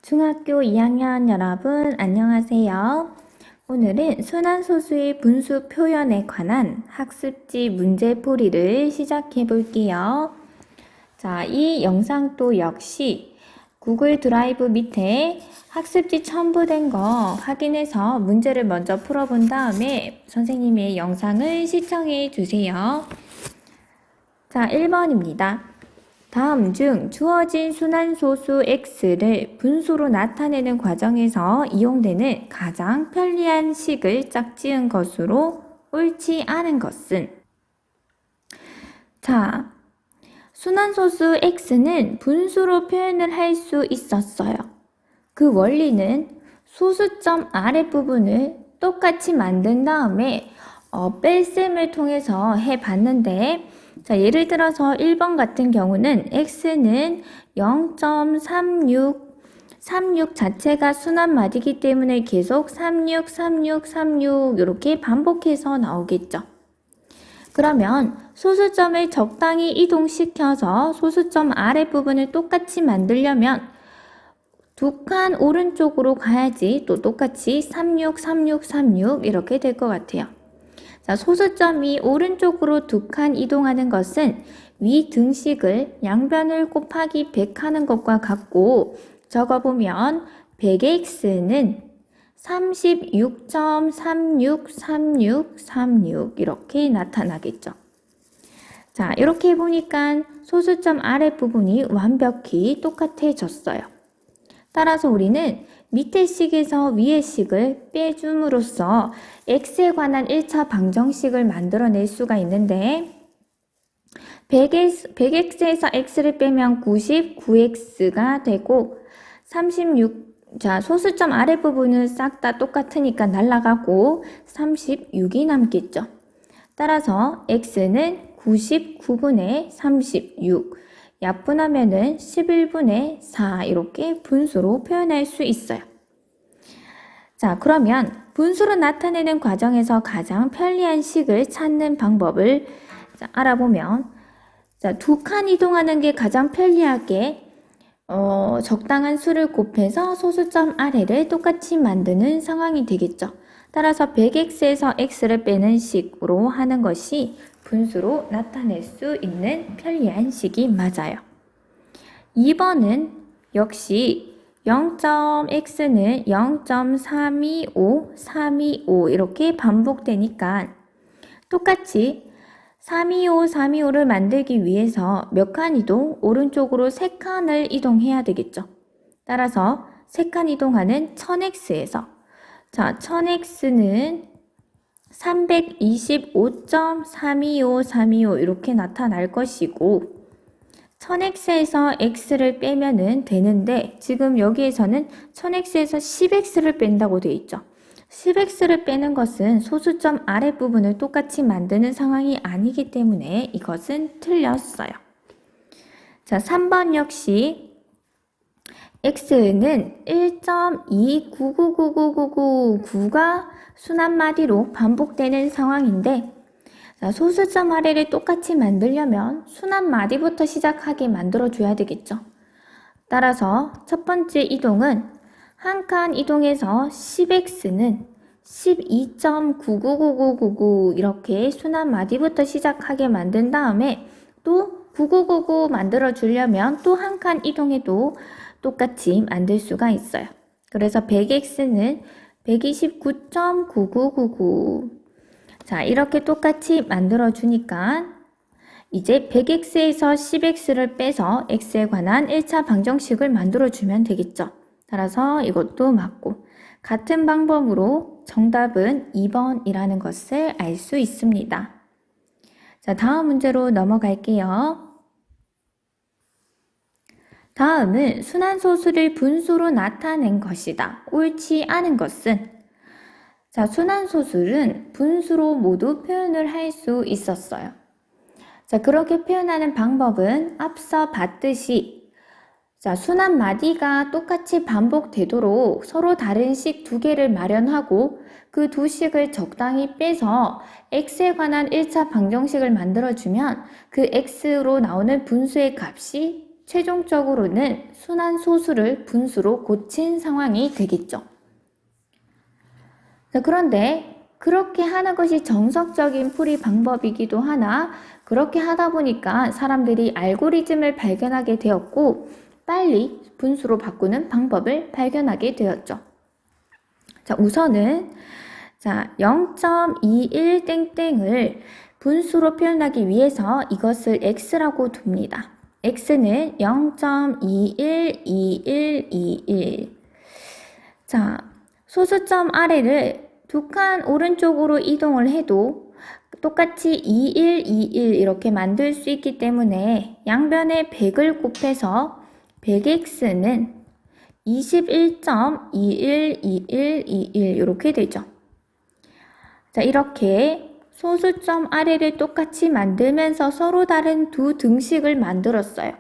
중학교 2학년 여러분 안녕하세요. 오늘은 순환소수의 분수 표현에 관한 학습지 문제풀이를 시작해 볼게요. 자, 이 영상도 역시 구글 드라이브 밑에 학습지 첨부된 거 확인해서 문제를 먼저 풀어본 다음에 선생님의 영상을 시청해 주세요. 자, 1번입니다. 다음 중 주어진 순환소수 x를 분수로 나타내는 과정에서 이용되는 가장 편리한 식을 짝지은 것으로 옳지 않은 것은? 자, 순환소수 x는 분수로 표현을 할 수 있었어요. 그 원리는 소수점 아랫부분을 똑같이 만든 다음에 뺄셈을 통해서 해봤는데, 자, 예를 들어서 1번 같은 경우는 x는 0.36 자체가 순환마디이기 때문에 계속 36, 36, 36 이렇게 반복해서 나오겠죠. 그러면 소수점을 적당히 이동시켜서 소수점 아랫부분을 똑같이 만들려면 두 칸 오른쪽으로 가야지 또 똑같이 36, 36, 36 이렇게 될 것 같아요. 자, 소수점이 오른쪽으로 두 칸 이동하는 것은 위 등식을 양변을 곱하기 100 하는 것과 같고, 적어보면 100x는 36.363636 이렇게 나타나겠죠. 자, 이렇게 보니까 소수점 아랫부분이 완벽히 똑같아졌어요. 따라서 우리는 밑에 식에서 위의 식을 빼줌으로써 x에 관한 1차 방정식을 만들어낼 수가 있는데, 100x에서 x를 빼면 99x가 되고, 36, 자, 소수점 아랫부분은 싹 다 똑같으니까 날아가고 36이 남겠죠. 따라서 x는 99분의 36, 약분하면은 11분의 4 이렇게 분수로 표현할 수 있어요. 자, 그러면 분수로 나타내는 과정에서 가장 편리한 식을 찾는 방법을 알아보면, 자, 두 칸 이동하는 게 가장 편리하게 적당한 수를 곱해서 소수점 아래를 똑같이 만드는 상황이 되겠죠. 따라서 100x에서 x를 빼는 식으로 하는 것이 분수로 나타낼 수 있는 편리한 식이 맞아요. 2번은 역시 0.x는 0.325, 325 이렇게 반복되니까 똑같이 325, 325를 만들기 위해서 몇 칸 이동? 오른쪽으로 3칸을 이동해야 되겠죠. 따라서 3칸 이동하는 1000x에서, 자, 1000x는 325.325 이렇게 나타날 것이고, 1000x에서 x를 빼면은 되는데, 지금 여기에서는 1000x에서 10x를 뺀다고 되어 있죠. 10x를 빼는 것은 소수점 아랫부분을 똑같이 만드는 상황이 아니기 때문에 이것은 틀렸어요. 자, 3번 역시 x는 1.2999999가 순환마디로 반복되는 상황인데, 자, 소수점 아래를 똑같이 만들려면 순환마디부터 시작하게 만들어줘야 되겠죠. 따라서 첫 번째 이동은 한 칸 이동해서 10x는 12.999999 이렇게 순환마디부터 시작하게 만든 다음에 또 9999 만들어주려면 또 한 칸 이동해도 똑같이 만들 수가 있어요. 그래서 100x는 129.9999. 자, 이렇게 똑같이 만들어주니까 이제 100x에서 10x를 빼서 x에 관한 1차 방정식을 만들어주면 되겠죠. 따라서 이것도 맞고, 같은 방법으로 정답은 2번이라는 것을 알 수 있습니다. 자, 다음 문제로 넘어갈게요. 다음은 순환소수를 분수로 나타낸 것이다. 옳지 않은 것은? 자, 순환소수는 분수로 모두 표현을 할 수 있었어요. 자, 그렇게 표현하는 방법은 앞서 봤듯이, 자, 순환마디가 똑같이 반복되도록 서로 다른 식 두 개를 마련하고 그 두 식을 적당히 빼서 x에 관한 1차 방정식을 만들어주면 그 x로 나오는 분수의 값이 최종적으로는 순환 소수를 분수로 고친 상황이 되겠죠. 자, 그런데 그렇게 하는 것이 정석적인 풀이 방법이기도 하나 그렇게 하다 보니까 사람들이 알고리즘을 발견하게 되었고 빨리 분수로 바꾸는 방법을 발견하게 되었죠. 자, 우선은 0.21땡땡을 분수로 표현하기 위해서 이것을 x라고 둡니다. x는 0.212121. 자, 소수점 아래를 두 칸 오른쪽으로 이동을 해도 똑같이 2121 이렇게 만들 수 있기 때문에 양변에 100을 곱해서 100x는 21.212121 이렇게 되죠. 자, 이렇게 소수점 아래를 똑같이 만들면서 서로 다른 두 등식을 만들었어요.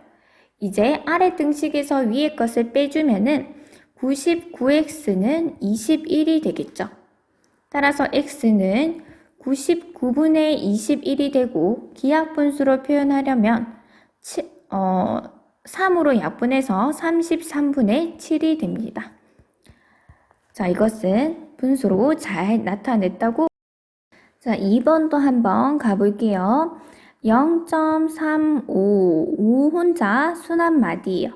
이제 아래 등식에서 위에 것을 빼주면은 99x는 21이 되겠죠. 따라서 x는 99분의 21이 되고 기하분수로 표현하려면 3으로 약분해서 33분의 7이 됩니다. 자, 이것은 분수로 잘 나타냈다고. 자, 2번도 한번 가볼게요. 0.35, 5 혼자 순환마디예요.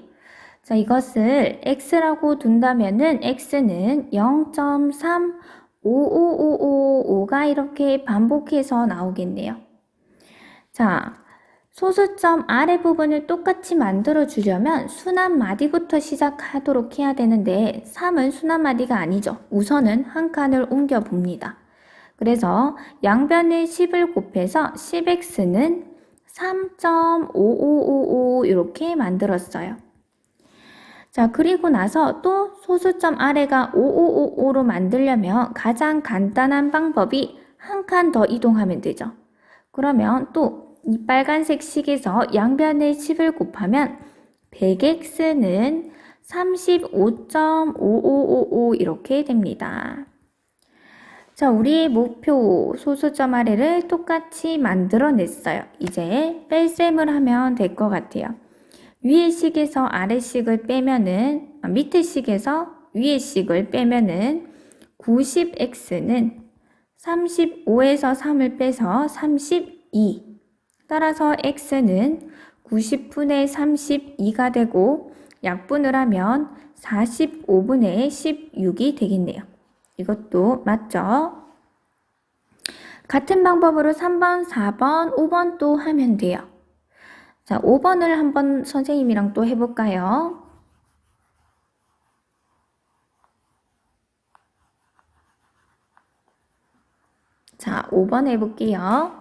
자, 이것을 x라고 둔다면은 x는 0.35555가 이렇게 반복해서 나오겠네요. 자, 소수점 아래 부분을 똑같이 만들어 주려면 순환마디부터 시작하도록 해야 되는데 3은 순환마디가 아니죠. 우선은 한 칸을 옮겨 봅니다. 그래서 양변에 10을 곱해서 10x는 3.5555 이렇게 만들었어요. 자, 그리고 나서 또 소수점 아래가 5555로 만들려면 가장 간단한 방법이 한 칸 더 이동하면 되죠. 그러면 또 이 빨간색 식에서 양변에 10을 곱하면 100x는 35.5555 이렇게 됩니다. 자, 우리의 목표 소수점 아래를 똑같이 만들어냈어요. 이제 뺄셈을 하면 될 것 같아요. 위의 식에서 아래 식을 빼면은, 밑에 식에서 위의 식을 빼면은 90x는 35에서 3을 빼서 32. 따라서 x는 90분의 32가 되고 약분을 하면 45분의 16이 되겠네요. 이것도 맞죠? 같은 방법으로 3번, 4번, 5번 또 하면 돼요. 자, 5번을 한번 선생님이랑 또 해볼까요? 자, 5번 해볼게요.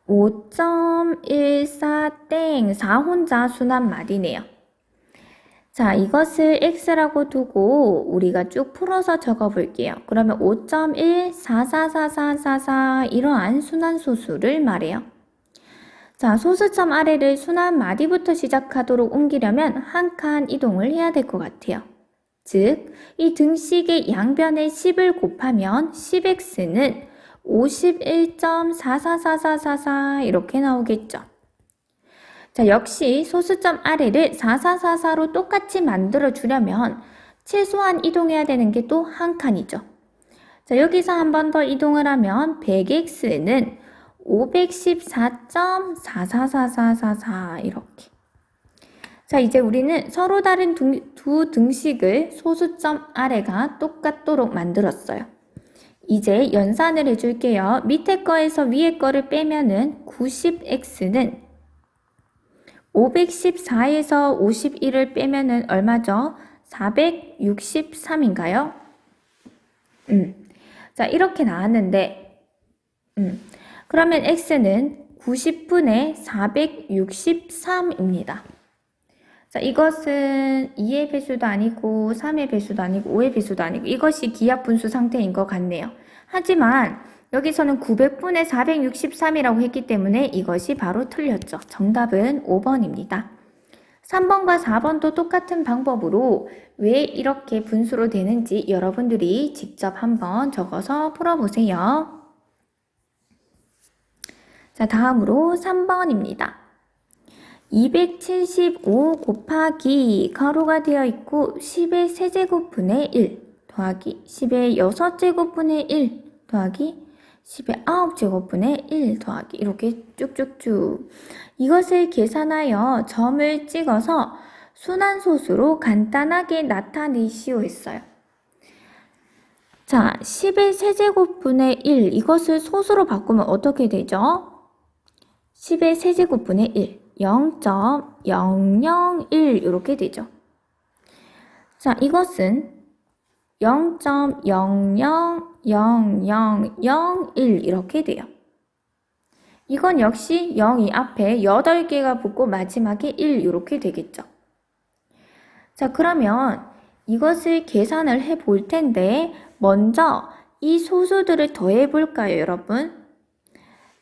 5.14땡 4 혼자 순환마디네요. 자, 이것을 x라고 두고 우리가 쭉 풀어서 적어볼게요. 그러면 5.1444444 이러한 순환소수를 말해요. 자, 소수점 아래를 순환마디부터 시작하도록 옮기려면 한 칸 이동을 해야 될 것 같아요. 즉, 이 등식의 양변에 10을 곱하면 10x는 51.444444 이렇게 나오겠죠. 자, 역시 소수점 아래를 4444로 똑같이 만들어 주려면 최소한 이동해야 되는 게 또 한 칸이죠. 자, 여기서 한 번 더 이동을 하면 100x는 514.444444 이렇게. 자, 이제 우리는 서로 다른 두 등식을 소수점 아래가 똑같도록 만들었어요. 이제 연산을 해줄게요. 밑에 거에서 위에 거를 빼면은 90x는 514에서 51을 빼면은 얼마죠? 463인가요? 자, 이렇게 나왔는데, 그러면 x는 90분의 463입니다. 자, 이것은 2의 배수도 아니고 3의 배수도 아니고 5의 배수도 아니고 이것이 기하분수 상태인 것 같네요. 하지만 여기서는 900분의 463이라고 했기 때문에 이것이 바로 틀렸죠. 정답은 5번입니다. 3번과 4번도 똑같은 방법으로 왜 이렇게 분수로 되는지 여러분들이 직접 한번 적어서 풀어보세요. 자, 다음으로 3번입니다. 275 곱하기 가로가 되어 있고 10의 세제곱분의 1 더하기 10의 6제곱분의 1 더하기 10의 9제곱분의 1 더하기 이렇게 쭉쭉쭉 이것을 계산하여 점을 찍어서 순환소수로 간단하게 나타내시오 했어요. 자, 10의 세제곱분의 1 이것을 소수로 바꾸면 어떻게 되죠? 10의 세제곱분의 1 0.001 이렇게 되죠. 자, 이것은 0.000001 이렇게 돼요. 이건 역시 0이 앞에 8개가 붙고 마지막에 1 이렇게 되겠죠. 자, 그러면 이것을 계산을 해 볼 텐데 먼저 이 소수들을 더해 볼까요, 여러분?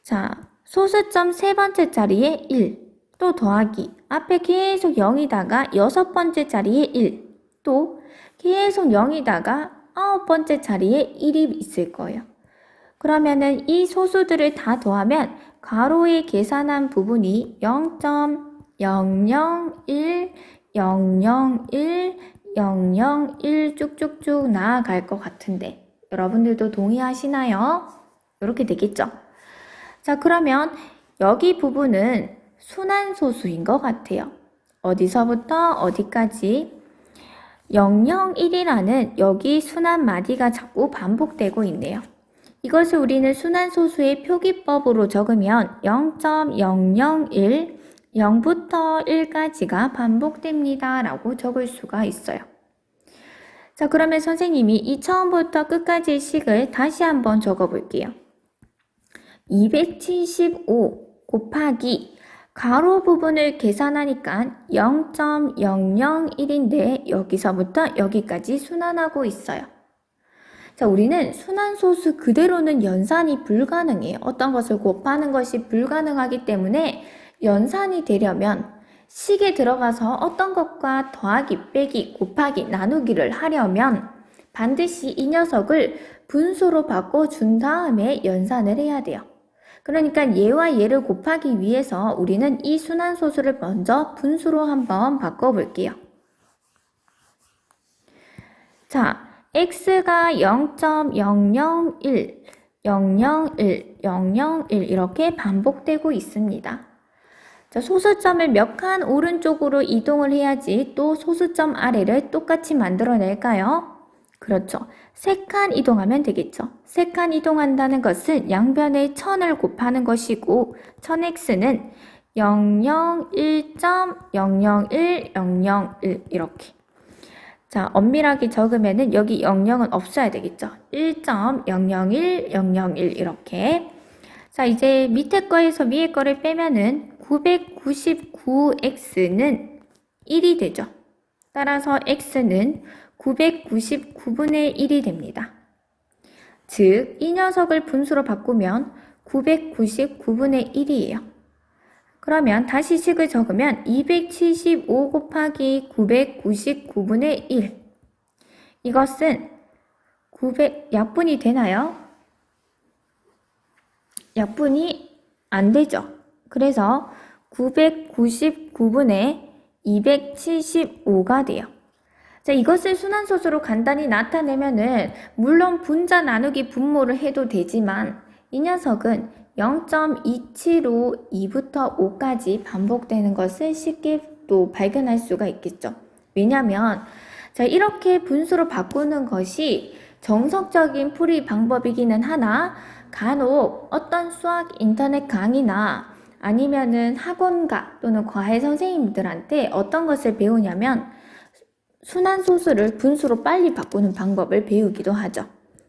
자, 소수점 세 번째 자리에 1, 또 더하기 앞에 계속 0이다가 여섯 번째 자리에 1, 또 계속 0이다가 아홉 번째 자리에 1이 있을 거예요. 그러면은 이 소수들을 다 더하면 가로에 계산한 부분이 0.001, 001, 001 쭉쭉쭉 나아갈 것 같은데 여러분들도 동의하시나요? 이렇게 되겠죠? 자, 그러면 여기 부분은 순환소수인 것 같아요. 어디서부터 어디까지? 001이라는 여기 순환 마디가 자꾸 반복되고 있네요. 이것을 우리는 순환소수의 표기법으로 적으면 0.001, 0부터 1까지가 반복됩니다 라고 적을 수가 있어요. 자, 그러면 선생님이 이 처음부터 끝까지의 식을 다시 한번 적어 볼게요. 275 곱하기 가로 부분을 계산하니까 0.001인데 여기서부터 여기까지 순환하고 있어요. 자, 우리는 순환소수 그대로는 연산이 불가능해요. 어떤 것을 곱하는 것이 불가능하기 때문에 연산이 되려면 식에 들어가서 어떤 것과 더하기, 빼기, 곱하기, 나누기를 하려면 반드시 이 녀석을 분수로 바꿔준 다음에 연산을 해야 돼요. 그러니까 얘와 얘를 곱하기 위해서 우리는 이 순환소수를 먼저 분수로 한번 바꿔볼게요. 자, x가 0.001, 001, 001 이렇게 반복되고 있습니다. 자, 소수점을 몇 칸 오른쪽으로 이동을 해야지 또 소수점 아래를 똑같이 만들어낼까요? 그렇죠. 3칸 이동하면 되겠죠. 3칸 이동한다는 것은 양변에 1000을 곱하는 것이고 1000x는 001.001, 001 이렇게. 자, 엄밀하게 적으면은 여기 00은 없어야 되겠죠. 1.001, 001 이렇게. 자, 이제 밑에 거에서 위에 거를 빼면은 999x는 1이 되죠. 따라서 x는 999분의 1이 됩니다. 즉, 이 녀석을 분수로 바꾸면 999분의 1이에요. 그러면 다시 식을 적으면 275 곱하기 999분의 1. 이것은 약분이 되나요? 약분이 안 되죠. 그래서 999분의 275가 돼요. 자, 이것을 순환소수로 간단히 나타내면은 물론 분자 나누기 분모를 해도 되지만 이 녀석은 0.275 2부터 5까지 반복되는 것을 쉽게 또 발견할 수가 있겠죠. 왜냐하면 자, 이렇게 분수로 바꾸는 것이 정석적인 풀이 방법이기는 하나 간혹 어떤 수학 인터넷 강의나 아니면은 학원가 또는 과외 선생님들한테 어떤 것을 배우냐면 순환소수를 분수로 빨리 바꾸는 방법을 배우기도 하죠.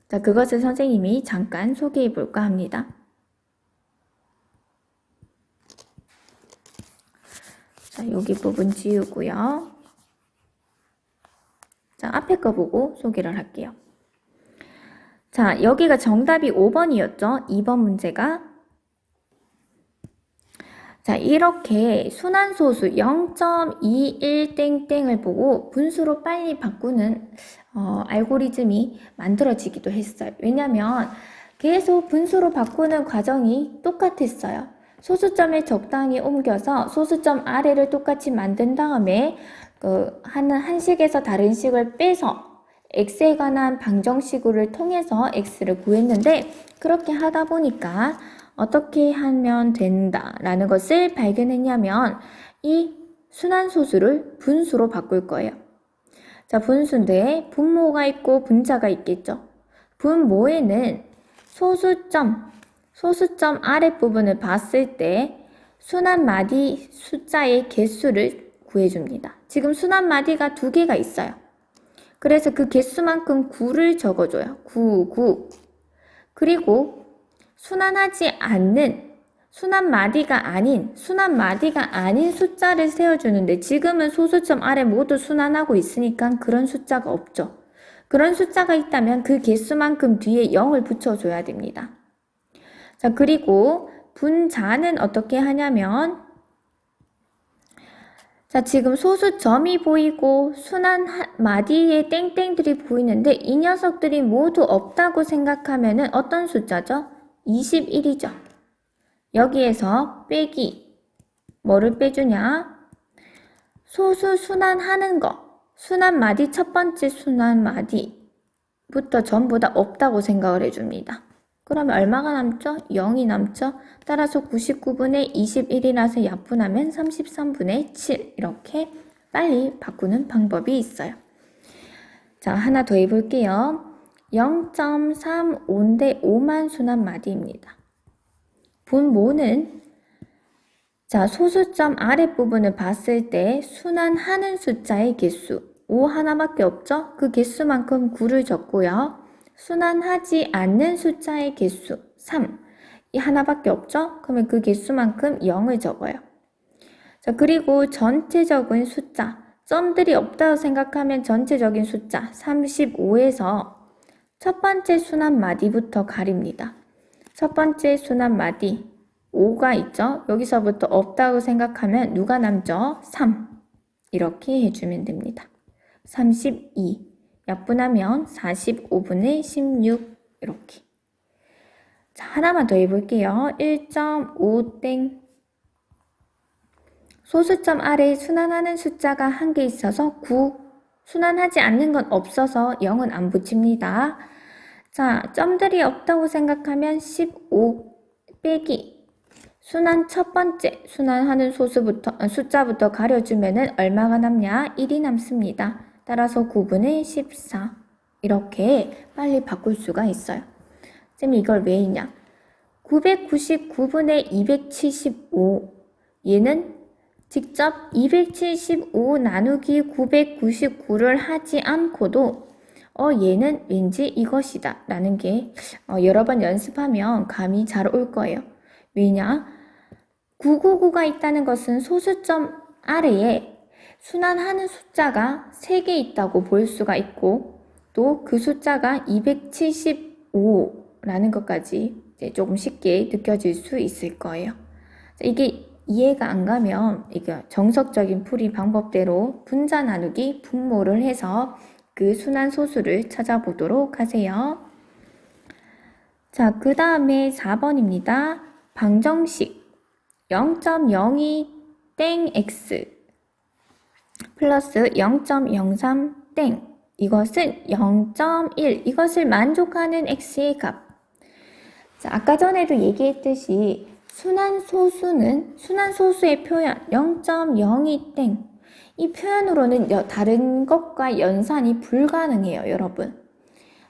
자, 그것을 선생님이 잠깐 소개해 볼까 합니다. 자, 여기 부분 지우고요. 자, 앞에 거 보고 소개를 할게요. 자, 여기가 정답이 5번이었죠. 2번 문제가. 자, 이렇게 순환소수 0.21땡땡을 보고 분수로 빨리 바꾸는 알고리즘이 만들어지기도 했어요. 왜냐면 계속 분수로 바꾸는 과정이 똑같았어요. 소수점을 적당히 옮겨서 소수점 아래를 똑같이 만든 다음에 한 식에서 다른 식을 빼서 x에 관한 방정식을 통해서 x를 구했는데, 그렇게 하다 보니까 어떻게 하면 된다라는 것을 발견했냐면 이 순환소수를 분수로 바꿀 거예요. 자, 분수인데 분모가 있고 분자가 있겠죠. 분모에는 소수점 아랫부분을 봤을 때 순환마디 숫자의 개수를 구해줍니다. 지금 순환마디가 2개가 있어요. 그래서 그 개수만큼 9를 적어줘요. 9. 그리고 순환하지 않는 순환마디가 아닌 숫자를 세워주는데, 지금은 소수점 아래 모두 순환하고 있으니까 그런 숫자가 없죠. 그런 숫자가 있다면 그 개수만큼 뒤에 0을 붙여줘야 됩니다. 자, 그리고 분자는 어떻게 하냐면, 자, 지금 소수점이 보이고 순환마디에 땡땡들이 보이는데 이 녀석들이 모두 없다고 생각하면은 어떤 숫자죠? 21이죠. 여기에서 빼기, 뭐를 빼주냐? 소수 순환하는 거, 순환마디 첫 번째 순환마디부터 전부 다 없다고 생각을 해줍니다. 그러면 얼마가 남죠? 0이 남죠? 따라서 99분의 21이라서 약분하면 33분의 7, 이렇게 빨리 바꾸는 방법이 있어요. 자, 하나 더 해볼게요. 0.35대 5만 순환마디입니다. 분모는, 자, 소수점 아랫부분을 봤을 때 순환하는 숫자의 개수 5 하나밖에 없죠? 그 개수만큼 9를 적고요. 순환하지 않는 숫자의 개수 3, 이 하나밖에 없죠? 그러면 그 개수만큼 0을 적어요. 자, 그리고 전체적인 숫자, 점들이 없다고 생각하면 전체적인 숫자 35에서 첫 번째 순환마디부터 가립니다. 첫 번째 순환마디 5가 있죠? 여기서부터 없다고 생각하면 누가 남죠? 3. 이렇게 해주면 됩니다. 32. 약분하면 45분의 16, 이렇게. 자, 하나만 더 해볼게요. 1.5땡. 소수점 아래에 순환하는 숫자가 1개 있어서 9. 순환하지 않는 건 없어서 0은 안 붙입니다. 자, 점들이 없다고 생각하면 15 빼기 순환 첫 번째 순환하는 숫자부터 가려주면은 얼마가 남냐? 1이 남습니다. 따라서 9분의 14, 이렇게 빨리 바꿀 수가 있어요. 쌤이 이걸 왜 했냐? 999분의 275, 얘는 직접 275 나누기 999를 하지 않고도 얘는 왠지 이것이다 라는 게 여러 번 연습하면 감이 잘 올 거예요. 왜냐? 999가 있다는 것은 소수점 아래에 순환하는 숫자가 3개 있다고 볼 수가 있고, 또 그 숫자가 275라는 것까지 이제 조금 쉽게 느껴질 수 있을 거예요. 이게 이해가 안 가면 이게 정석적인 풀이 방법대로 분자 나누기 분모를 해서 그 순환 소수를 찾아보도록 하세요. 자, 그 다음에 4번입니다. 방정식 0.02 땡 x 플러스 0.03 땡, 이것은 0.1, 이것을 만족하는 x의 값. 자, 아까 전에도 얘기했듯이 순환소수의 표현 0.02 땡, 이 표현으로는 다른 것과 연산이 불가능해요, 여러분.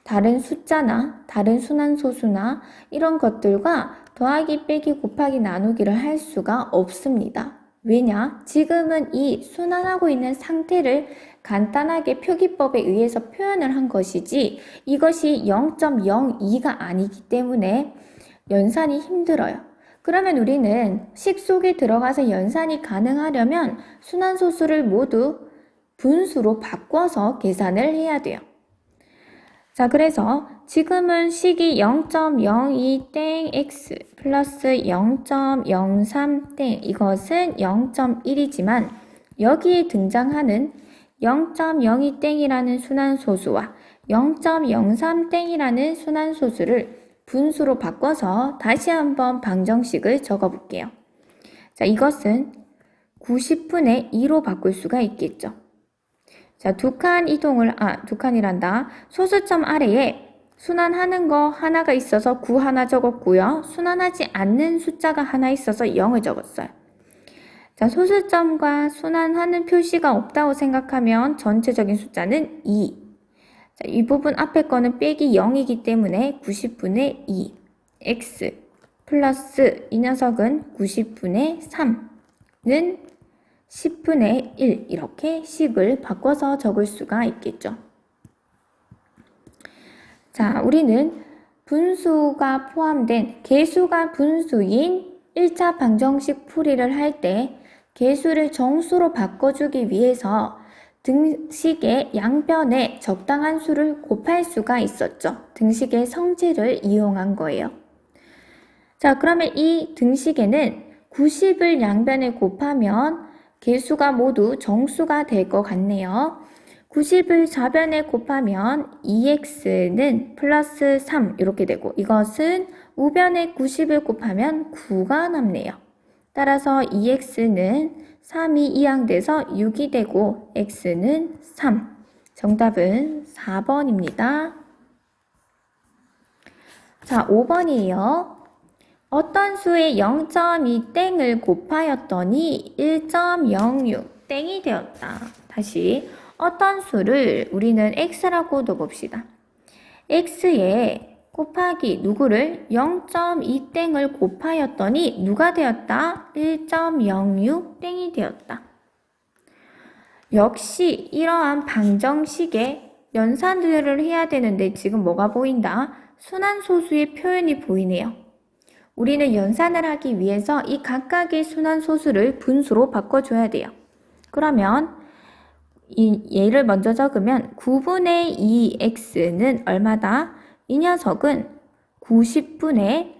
다른 숫자나 다른 순환소수나 이런 것들과 더하기, 빼기, 곱하기, 나누기를 할 수가 없습니다. 왜냐? 지금은 이 순환하고 있는 상태를 간단하게 표기법에 의해서 표현을 한 것이지 이것이 0.02가 아니기 때문에 연산이 힘들어요. 그러면 우리는 식 속에 들어가서 연산이 가능하려면 순환소수를 모두 분수로 바꿔서 계산을 해야 돼요. 자, 그래서 지금은 식이 0.02 땡 x 플러스 0.03 땡, 이것은 0.1이지만 여기에 등장하는 0.02 땡이라는 순환소수와 0.03 땡이라는 순환소수를 분수로 바꿔서 다시 한번 방정식을 적어 볼게요. 자, 이것은 90분의 2로 바꿀 수가 있겠죠. 자, 두 칸이란다. 소수점 아래에 순환하는 거 하나가 있어서 9 하나 적었고요. 순환하지 않는 숫자가 하나 있어서 0을 적었어요. 자, 소수점과 순환하는 표시가 없다고 생각하면 전체적인 숫자는 2. 자, 이 부분 앞에 거는 빼기 0이기 때문에 90분의 2. x 플러스 이 녀석은 90분의 3는 10분의 1 이렇게 식을 바꿔서 적을 수가 있겠죠. 자, 우리는 분수가 포함된 개수가 분수인 1차 방정식 풀이를 할 때 개수를 정수로 바꿔주기 위해서 등식의 양변에 적당한 수를 곱할 수가 있었죠. 등식의 성질을 이용한 거예요. 자, 그러면 이 등식에는 90을 양변에 곱하면 개수가 모두 정수가 될 것 같네요. 90을 좌변에 곱하면 2x는 플러스 3 이렇게 되고 이것은 우변에 90을 곱하면 9가 남네요. 따라서 2x는 3이 이항돼서 6이 되고 x는 3. 정답은 4번입니다. 자, 5번이에요. 어떤 수에 0.2 땡을 곱하였더니 1.06 땡이 되었다. 다시 어떤 수를 우리는 x라고 둬봅시다. x에 곱하기 누구를 0.2 땡을 곱하였더니 누가 되었다? 1.06 땡이 되었다. 역시 이러한 방정식에 연산들을 해야 되는데 지금 뭐가 보인다? 순환소수의 표현이 보이네요. 우리는 연산을 하기 위해서 이 각각의 순환소수를 분수로 바꿔줘야 돼요. 그러면 이 얘를 먼저 적으면 9분의 2x는 얼마다? 이 녀석은 90분의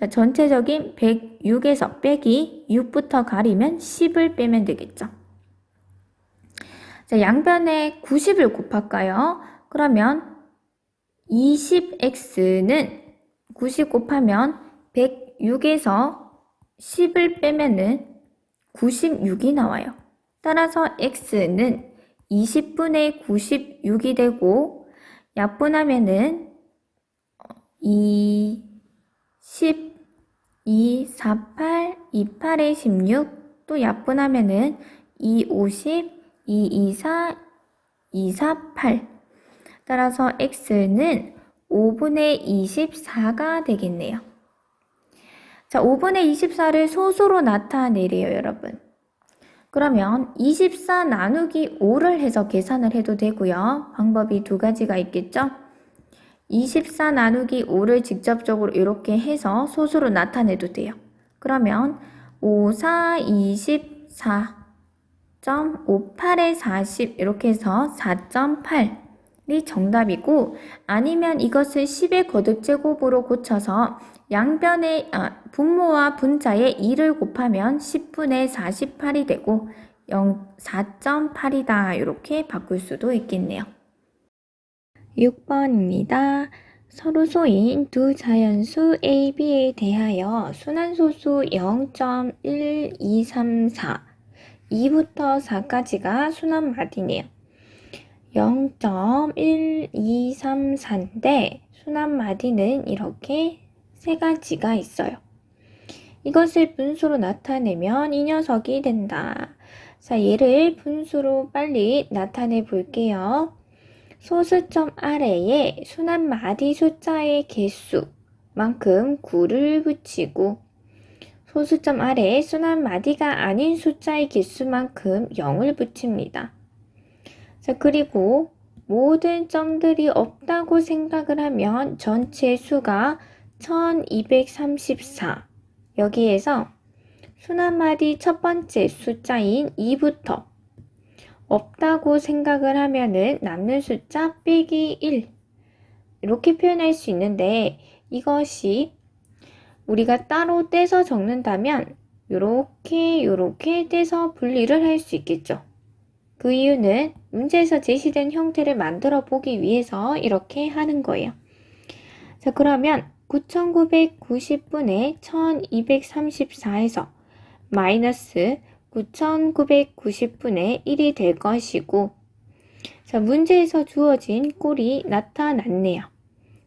전체적인 106에서 빼기 6부터 가리면 10을 빼면 되겠죠. 자, 양변에 90을 곱할까요? 그러면 20x는 90 곱하면 106에서 10을 빼면은 96이 나와요. 따라서 x는 20분의 96이 되고 약분하면은 2, 10, 2, 4, 8, 2, 8에 16, 또 약분하면은 2, 50, 2, 2, 4, 2, 4, 8. 따라서 x는 5분의 24가 되겠네요. 자, 5분의 24를 소수로 나타내래요, 여러분. 그러면 24 나누기 5를 해서 계산을 해도 되고요. 방법이 두 가지가 있겠죠? 24 나누기 5를 직접적으로 이렇게 해서 소수로 나타내도 돼요. 그러면 5, 4, 24, 58에 40 이렇게 해서 4.8이 정답이고 아니면 이것을 10의 거듭제곱으로 고쳐서 양변의 분모와 분자의 2를 곱하면 10분의 48이 되고 4.8이다 이렇게 바꿀 수도 있겠네요. 6번입니다. 서로소인 두 자연수 A, B에 대하여 순환소수 0.1234 2부터 4까지가 순환마디네요. 0.1234인데 순환마디는 이렇게 세 가지가 있어요. 이것을 분수로 나타내면 이 녀석이 된다. 자, 얘를 분수로 빨리 나타내 볼게요. 소수점 아래에 순환마디 숫자의 개수만큼 9를 붙이고 소수점 아래에 순환마디가 아닌 숫자의 개수만큼 0을 붙입니다. 자, 그리고 모든 점들이 없다고 생각을 하면 전체 수가 1234. 여기에서 순환마디 첫 번째 숫자인 2부터 없다고 생각을 하면은 남는 숫자 빼기 1 이렇게 표현할 수 있는데 이것이 우리가 따로 떼서 적는다면 요렇게 떼서 분리를 할 수 있겠죠. 그 이유는 문제에서 제시된 형태를 만들어 보기 위해서 이렇게 하는 거예요. 자, 그러면 9990분의 1234에서 마이너스 9990분의 1이 될 것이고, 자, 문제에서 주어진 꼴이 나타났네요.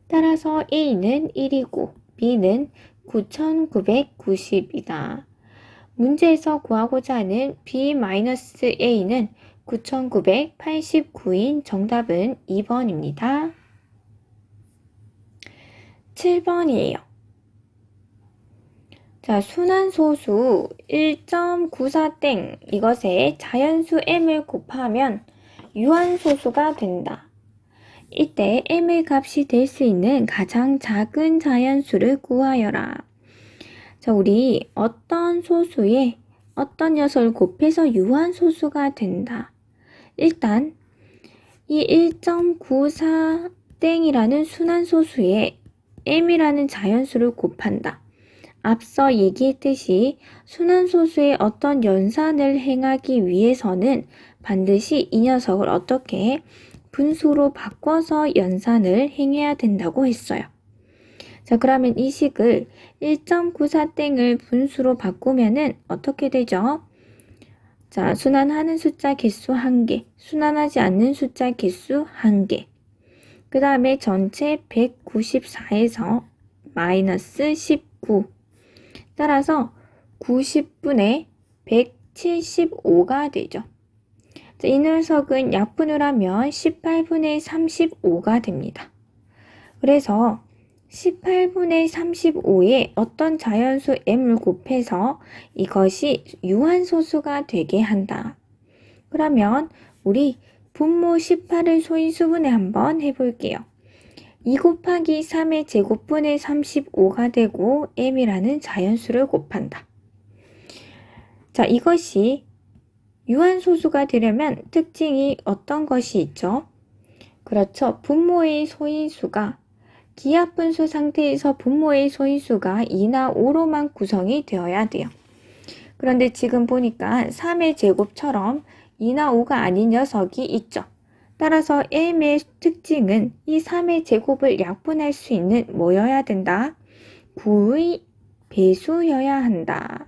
따라서 A는 1이고 B는 9990이다. 문제에서 구하고자 하는 B-A는 9989인 정답은 2번입니다. 7번이에요. 자, 순환소수 1.94땡 이것에 자연수 m을 곱하면 유한소수가 된다. 이때 m의 값이 될 수 있는 가장 작은 자연수를 구하여라. 자, 우리 어떤 소수에 어떤 녀석을 곱해서 유한소수가 된다. 일단 이 1.94땡이라는 순환소수에 m이라는 자연수를 곱한다. 앞서 얘기했듯이 순환소수의 어떤 연산을 행하기 위해서는 반드시 이 녀석을 어떻게 분수로 바꿔서 연산을 행해야 된다고 했어요. 자, 그러면 이 식을 1.94땡을 분수로 바꾸면은 어떻게 되죠? 자, 순환하는 숫자 개수 1개, 순환하지 않는 숫자 개수 1개. 그 다음에 전체 194에서 마이너스 19. 따라서 90분의 175가 되죠. 자, 이 녀석은 약분을 하면 18분의 35가 됩니다. 그래서 18분의 35에 어떤 자연수 m을 곱해서 이것이 유한소수가 되게 한다. 그러면 우리 분모 18을 소인수분해 한번 해볼게요. 2 곱하기 3의 제곱분의 35가 되고 m이라는 자연수를 곱한다. 자, 이것이 유한소수가 되려면 특징이 어떤 것이 있죠? 그렇죠. 분모의 소인수가 기하분수 상태에서 분모의 소인수가 2나 5로만 구성이 되어야 돼요. 그런데 지금 보니까 3의 제곱처럼 2나 5가 아닌 녀석이 있죠. 따라서 m의 특징은 이 3의 제곱을 약분할 수 있는 뭐여야 된다? 9의 배수여야 한다.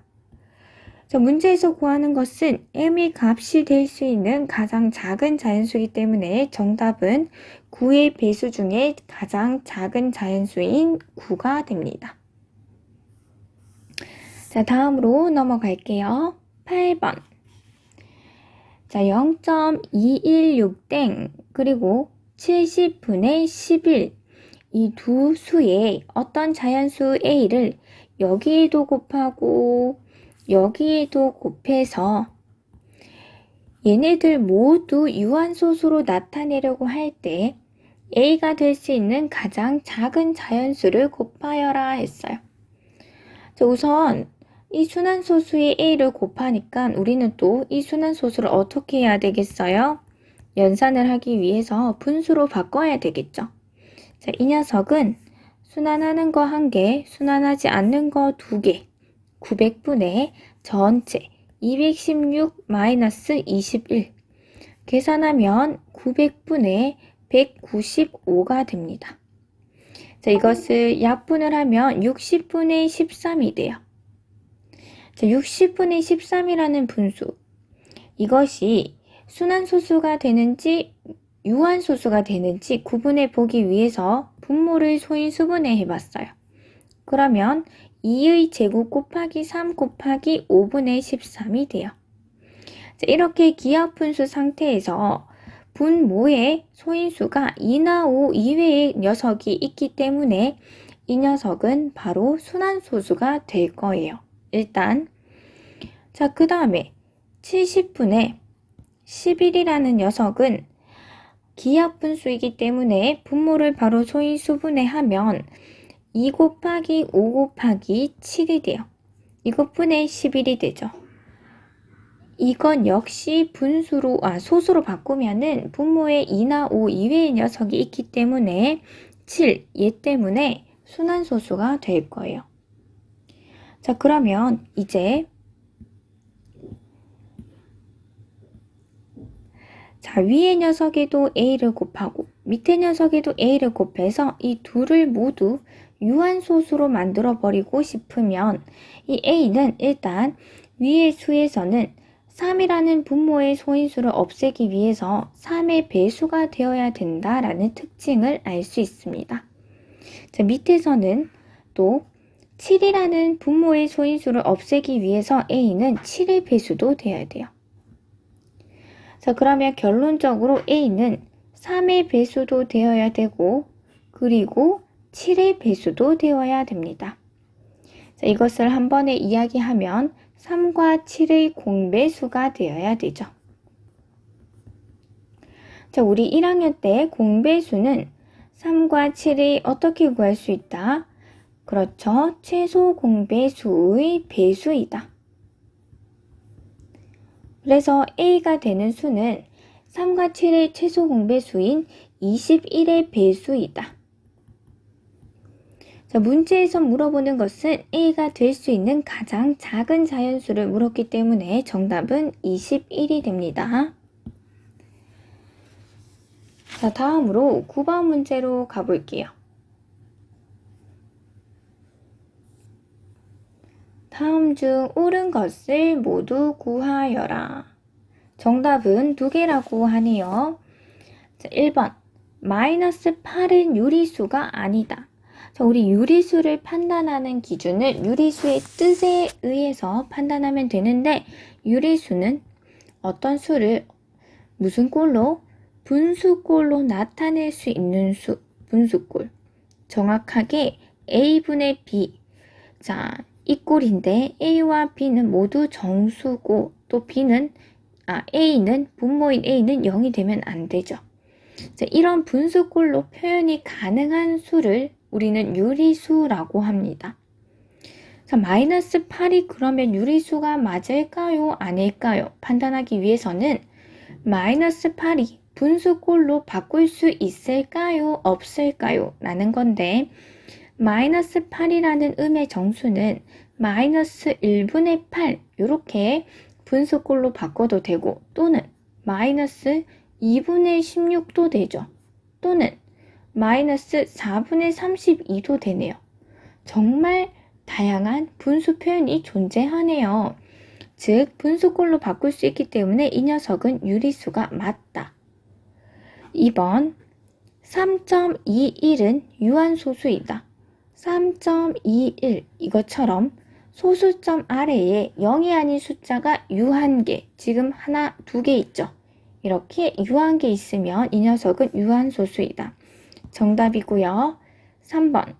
자, 문제에서 구하는 것은 m의 값이 될 수 있는 가장 작은 자연수이기 때문에 정답은 9의 배수 중에 가장 작은 자연수인 9가 됩니다. 자, 다음으로 넘어갈게요. 8번. 자, 0.216땡 그리고 70분의 11 이 두 수의 어떤 자연수 A를 여기에도 곱하고 여기에도 곱해서 얘네들 모두 유한소수로 나타내려고 할 때 A가 될 수 있는 가장 작은 자연수를 곱하여라 했어요. 자, 우선 이 순환소수의 A를 곱하니까 우리는 또 이 순환소수를 어떻게 해야 되겠어요? 연산을 하기 위해서 분수로 바꿔야 되겠죠. 자, 이 녀석은 순환하는 거 1개, 순환하지 않는 거 2개, 900분의 전체 216-21 계산하면 900분의 195가 됩니다. 자, 이것을 약분을 하면 60분의 13이 돼요. 자, 60분의 13이라는 분수, 이것이 순환소수가 되는지 유한소수가 되는지 구분해 보기 위해서 분모를 소인수분해 해봤어요. 그러면 2의 제곱 곱하기 3 곱하기 5분의 13이 돼요. 자, 이렇게 기하분수 상태에서 분모의 소인수가 2나 5 이외의 녀석이 있기 때문에 이 녀석은 바로 순환소수가 될 거예요. 일단 자, 그 다음에 70분의 11이라는 녀석은 기하분수이기 때문에 분모를 바로 소인수분해 하면 2 곱하기 5 곱하기 7이 돼요. 이것분의 11이 되죠. 이건 역시 소수로 바꾸면은 분모에 2나 5 이외의 녀석이 있기 때문에 7, 얘 때문에 순환소수가 될 거예요. 자, 그러면 이제 자, 위의 녀석에도 A를 곱하고 밑에 녀석에도 A를 곱해서 이 둘을 모두 유한소수로 만들어 버리고 싶으면 이 A는 일단 위의 수에서는 3이라는 분모의 소인수를 없애기 위해서 3의 배수가 되어야 된다라는 특징을 알 수 있습니다. 자, 밑에서는 또 7이라는 분모의 소인수를 없애기 위해서 A는 7의 배수도 되어야 돼요. 자, 그러면 결론적으로 A는 3의 배수도 되어야 되고 그리고 7의 배수도 되어야 됩니다. 자, 이것을 한 번에 이야기하면 3과 7의 공배수가 되어야 되죠. 자, 우리 1학년 때 공배수는 3과 7의 어떻게 구할 수 있다? 그렇죠. 최소 공배수의 배수이다. 그래서 A가 되는 수는 3과 7의 최소 공배수인 21의 배수이다. 자, 문제에서 물어보는 것은 A가 될 수 있는 가장 작은 자연수를 물었기 때문에 정답은 21이 됩니다. 자, 다음으로 9번 문제로 가볼게요. 다음 중 옳은 것을 모두 구하여라. 정답은 두 개라고 하네요. 자, 1번 마이너스 8은 유리수가 아니다. 자, 우리 유리수를 판단하는 기준은 유리수의 뜻에 의해서 판단하면 되는데 유리수는 어떤 수를 무슨 꼴로? 분수꼴로 나타낼 수 있는 수, 분수꼴. 정확하게 A분의 B. 자, 이 꼴인데 A와 B는 모두 정수고 또 A는 분모인 A는 0이 되면 안 되죠. 자, 이런 분수꼴로 표현이 가능한 수를 우리는 유리수라고 합니다. 자, 마이너스 8이 그러면 유리수가 맞을까요? 아닐까요? 판단하기 위해서는 마이너스 8이 분수꼴로 바꿀 수 있을까요? 없을까요? 라는 건데 마이너스 8이라는 음의 정수는 마이너스 1분의 8 이렇게 분수꼴로 바꿔도 되고 또는 마이너스 2분의 16도 되죠. 또는 마이너스 4분의 32도 되네요. 정말 다양한 분수 표현이 존재하네요. 즉 분수꼴로 바꿀 수 있기 때문에 이 녀석은 유리수가 맞다. 2번 3.21은 유한소수이다. 3.21 이것처럼 소수점 아래에 0이 아닌 숫자가 유한개, 지금 하나, 두 개 있죠. 이렇게 유한개 있으면 이 녀석은 유한소수이다. 정답이고요. 3번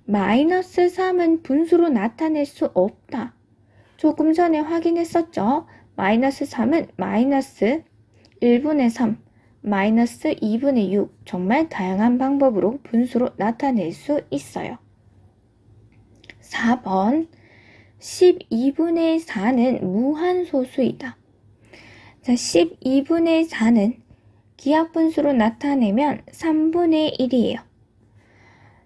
마이너스 3은 분수로 나타낼 수 없다. 조금 전에 확인했었죠. 마이너스 3은 마이너스 1분의 3, 마이너스 2분의 6 정말 다양한 방법으로 분수로 나타낼 수 있어요. 4번 12분의 4는 무한소수이다. 자, 12분의 4는 기하분수로 나타내면 3분의 1이에요.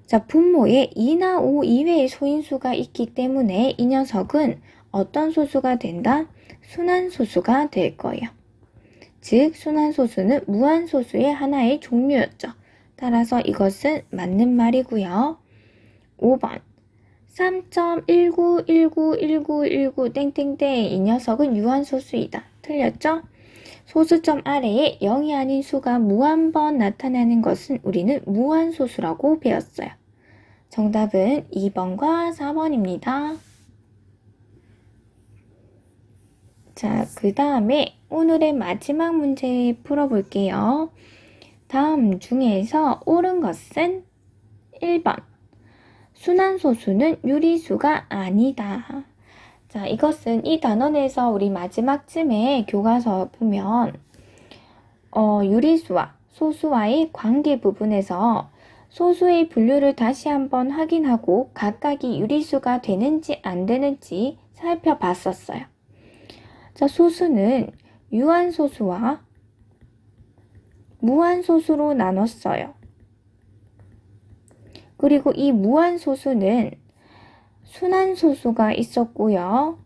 자, 분모에 2나 5 이외의 소인수가 있기 때문에 이 녀석은 어떤 소수가 된다? 순환소수가 될 거예요. 즉, 순환소수는 무한소수의 하나의 종류였죠. 따라서 이것은 맞는 말이고요. 5번 3.19191919 땡땡땡 이 녀석은 유한소수이다. 틀렸죠? 소수점 아래에 0이 아닌 수가 무한번 나타나는 것은 우리는 무한소수라고 배웠어요. 정답은 2번과 4번입니다. 자, 그 다음에 오늘의 마지막 문제 풀어볼게요. 다음 중에서 옳은 것은 1번 순환소수는 유리수가 아니다. 자, 이것은 이 단원에서 우리 마지막쯤에 교과서 보면 유리수와 소수와의 관계 부분에서 소수의 분류를 다시 한번 확인하고 각각이 유리수가 되는지 안 되는지 살펴봤었어요. 자, 소수는 유한소수와 무한소수로 나눴어요. 그리고 이 무한소수는 순환소수가 있었고요.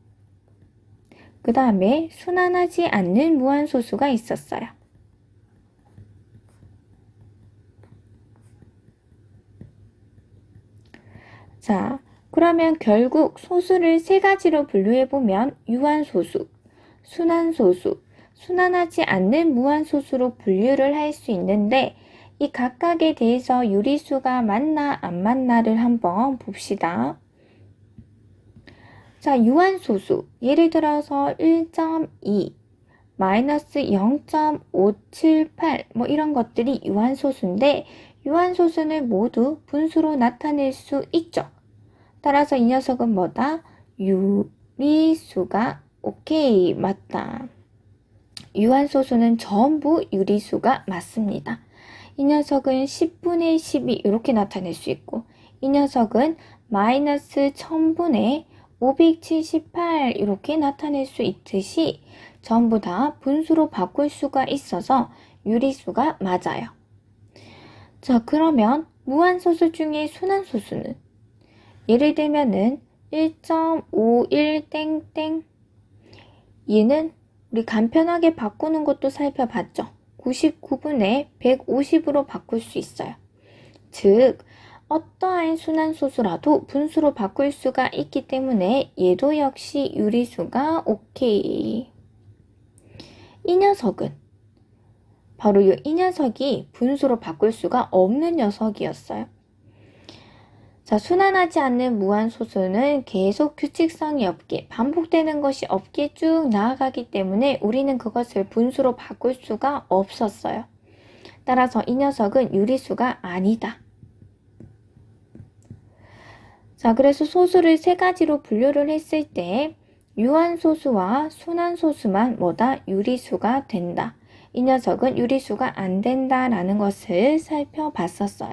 그 다음에 순환하지 않는 무한소수가 있었어요. 자, 그러면 결국 소수를 세 가지로 분류해보면 유한소수, 순환소수, 순환하지 않는 무한소수로 분류를 할 수 있는데 이 각각에 대해서 유리수가 맞나 안 맞나를 한번 봅시다. 자, 유한소수, 예를 들어서 1.2, 마이너스 0.578 뭐 이런 것들이 유한소수인데 유한소수는 모두 분수로 나타낼 수 있죠. 따라서 이 녀석은 뭐다? 유리수가 오케이 맞다. 유한소수는 전부 유리수가 맞습니다. 이 녀석은 10분의 12 이렇게 나타낼 수 있고 이 녀석은 마이너스 1000분의 578 이렇게 나타낼 수 있듯이 전부 다 분수로 바꿀 수가 있어서 유리수가 맞아요. 자, 그러면 무한소수 중에 순환소수는 예를 들면은 1.51 땡땡 얘는 우리 간편하게 바꾸는 것도 살펴봤죠. 99분의 150으로 바꿀 수 있어요. 즉 어떠한 순환소수라도 분수로 바꿀 수가 있기 때문에 얘도 역시 유리수가 오케이. 이 녀석은 바로 이 녀석이 분수로 바꿀 수가 없는 녀석이었어요. 자, 순환하지 않는 무한소수는 계속 규칙성이 없게 반복되는 것이 없게 쭉 나아가기 때문에 우리는 그것을 분수로 바꿀 수가 없었어요. 따라서 이 녀석은 유리수가 아니다. 자, 그래서 소수를 세 가지로 분류를 했을 때 유한소수와 순환소수만 뭐다? 유리수가 된다. 이 녀석은 유리수가 안 된다라는 것을 살펴봤었어요.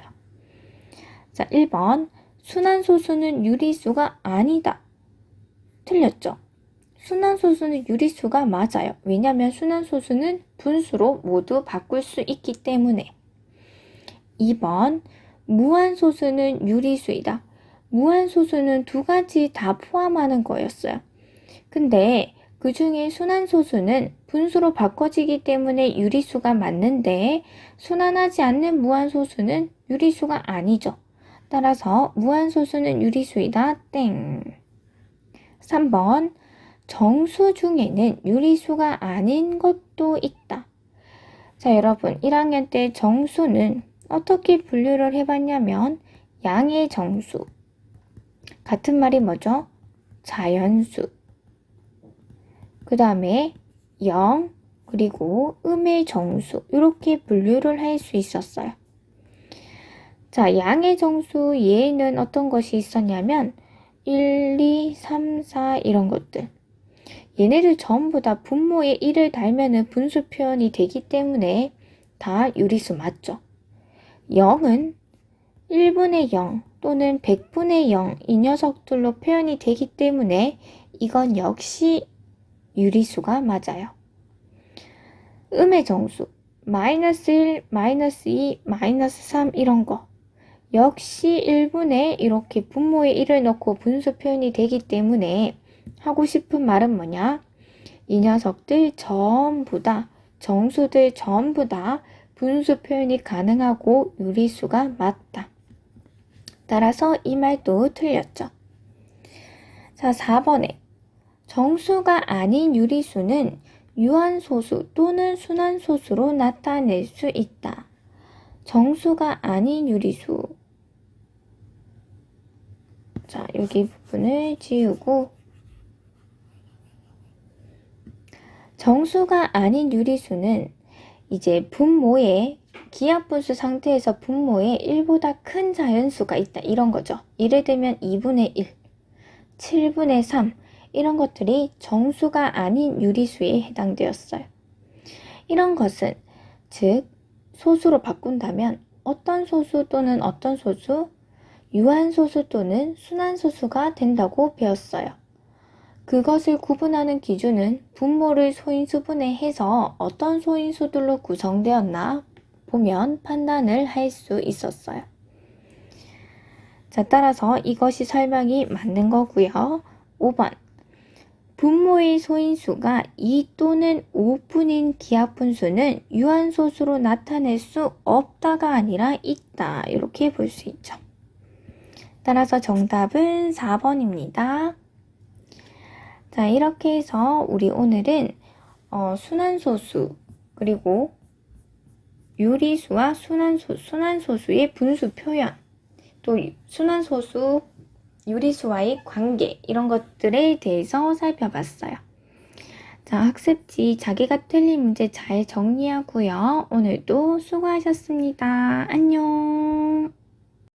자, 1번 순환소수는 유리수가 아니다. 틀렸죠? 순환소수는 유리수가 맞아요. 왜냐하면 순환소수는 분수로 모두 바꿀 수 있기 때문에. 2번 무한소수는 유리수이다. 무한소수는 두 가지 다 포함하는 거였어요. 근데 그 중에 순환소수는 분수로 바꿔지기 때문에 유리수가 맞는데 순환하지 않는 무한소수는 유리수가 아니죠. 따라서 무한소수는 유리수이다. 땡. 3번 정수 중에는 유리수가 아닌 것도 있다. 자, 여러분 1학년 때 정수는 어떻게 분류를 해봤냐면 양의 정수 같은 말이 뭐죠? 자연수 그 다음에 0 그리고 음의 정수 이렇게 분류를 할 수 있었어요. 자, 양의 정수 예에는 어떤 것이 있었냐면 1, 2, 3, 4 이런 것들. 얘네들 전부 다 분모에 1을 달면은 분수 표현이 되기 때문에 다 유리수 맞죠. 0은 1분의 0 또는 100분의 0 이 녀석들로 표현이 되기 때문에 이건 역시 유리수가 맞아요. 음의 정수 마이너스 1, 마이너스 2, 마이너스 3 이런 거 역시 1분에 이렇게 분모에 1을 넣고 분수 표현이 되기 때문에 하고 싶은 말은 뭐냐? 이 녀석들 전부 다 정수들 전부 다 분수 표현이 가능하고 유리수가 맞다. 따라서 이 말도 틀렸죠. 자, 4번에 정수가 아닌 유리수는 유한소수 또는 순환소수로 나타낼 수 있다. 정수가 아닌 유리수. 자, 여기 부분을 지우고 정수가 아닌 유리수는 이제 분모에 기하분수 상태에서 분모에 1보다 큰 자연수가 있다. 이런 거죠. 예를 들면 2분의 1, 7분의 3 이런 것들이 정수가 아닌 유리수에 해당되었어요. 이런 것은 즉 소수로 바꾼다면 어떤 소수 또는 어떤 소수, 유한소수 또는 순환소수가 된다고 배웠어요. 그것을 구분하는 기준은 분모를 소인수분해 해서 어떤 소인수들로 구성되었나 보면 판단을 할 수 있었어요. 자, 따라서 이것이 설명이 맞는 거고요. 5번 분모의 소인수가 2 또는 5분인 기하분수는 유한소수로 나타낼 수 없다가 아니라 있다. 이렇게 볼 수 있죠. 따라서 정답은 4번입니다. 자, 이렇게 해서 우리 오늘은 순환소수 그리고 유리수와 순환소수의 분수 표현, 또 순환소수, 유리수와의 관계 이런 것들에 대해서 살펴봤어요. 자, 학습지 자기가 틀린 문제 잘 정리하고요. 오늘도 수고하셨습니다. 안녕.